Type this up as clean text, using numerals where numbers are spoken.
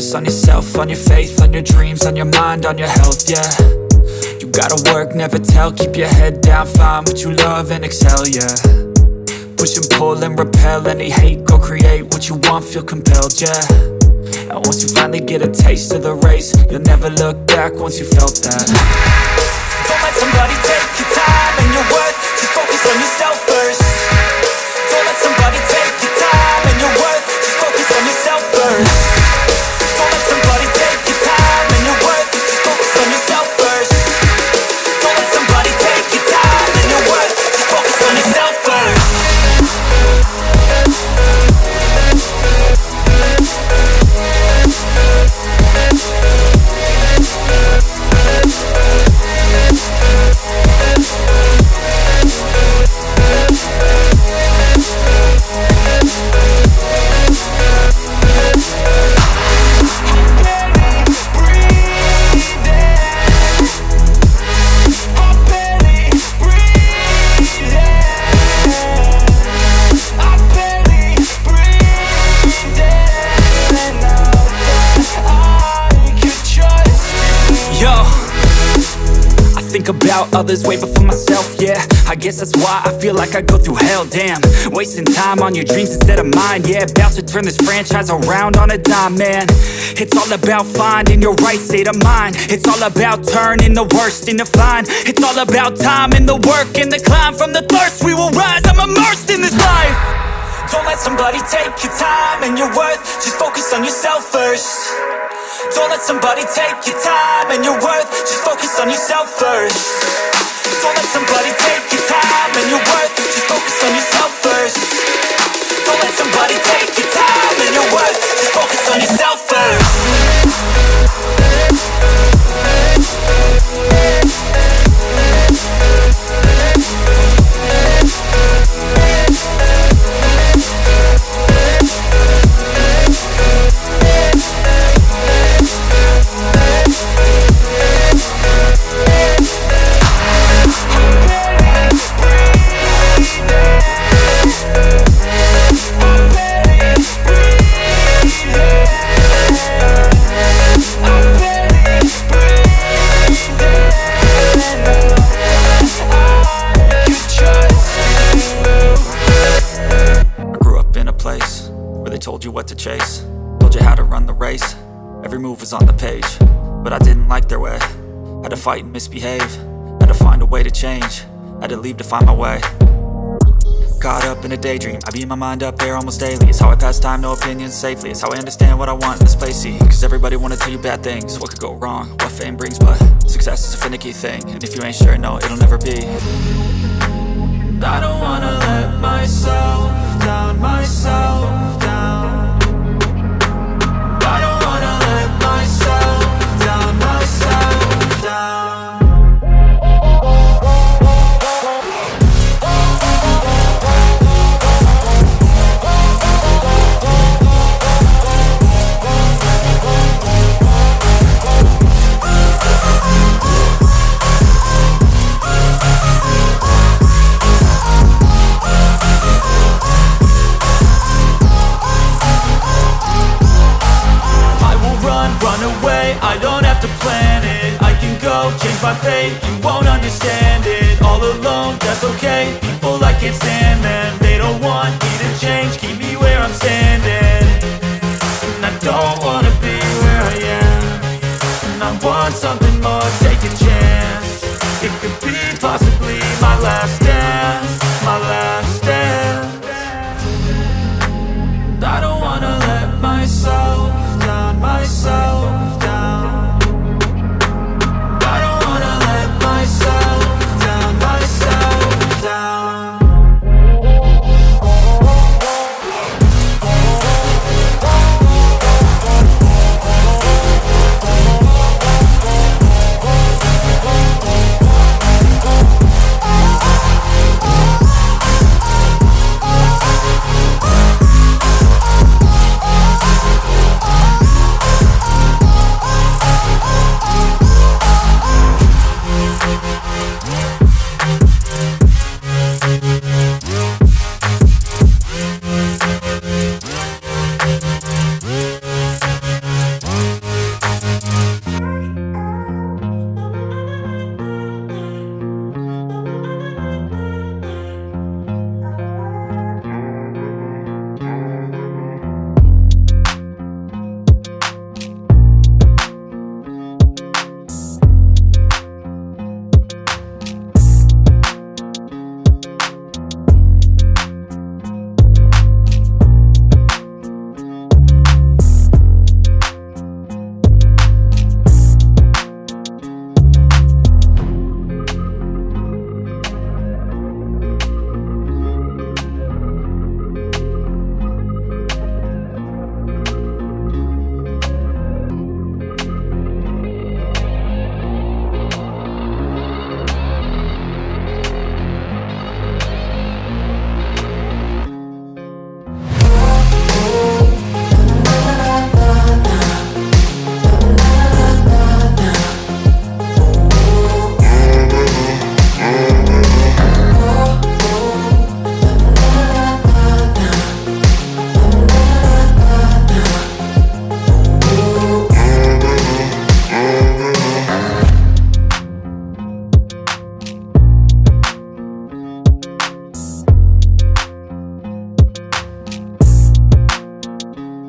focus on yourself, on your faith, on your dreams, on your mind, on your health, yeah. You gotta work, never tell, keep your head down, find what you love and excel, yeah. Push and pull and repel any hate, go create what you want, feel compelled, yeah. And once you finally get a taste of the race, you'll never look back once you felt that. Don't let somebody take your time and your worth, just focus on yourself first. Don't let somebody take your time and your worth, just focus on yourself first. Don't let somebody take your time and your worth, just focus on yourself first. Don't let somebody take your time and your worth, just focus on yourself first. About others way before myself, yeah. I guess that's why I feel like I go through hell, damn. Wasting time on your dreams instead of mine, yeah. About to turn this franchise around on a dime, man. It's all about finding your right state of mind. It's all about turning the worst into fine. It's all about time and the work and the climb. From the thirst we will rise, I'm immersed in this life. Don't let somebody take your time and your worth, just focus on yourself first. Don't let somebody take your time and your worth, just focus on yourself first. Don't let somebody take your time and your worth, just focus on yourself first. Don't let somebody take your time and your worth, just focus on yourself first. Told you what to chase, told you how to run the race. Every move was on the page, but I didn't like their way. Had to fight and misbehave, had to find a way to change, had to leave to find my way. Caught up in a daydream, I beat my mind up there almost daily. It's how I pass time, no opinions safely. It's how I understand what I want in this place, see. Cause everybody wanna tell you bad things, what could go wrong, what fame brings. But success is a finicky thing, and if you ain't sure, no, it'll never be. I don't wanna let myself down, myself down. I don't wanna let myself down, myself down. I don't have to plan it, I can go change my fate. You won't understand it, all alone, that's okay. People I can't stand them, they don't want me to change. Keep me where I'm standing, and I don't wanna be where I am. And I want something more, take a chance. It could be possibly my last dance, my last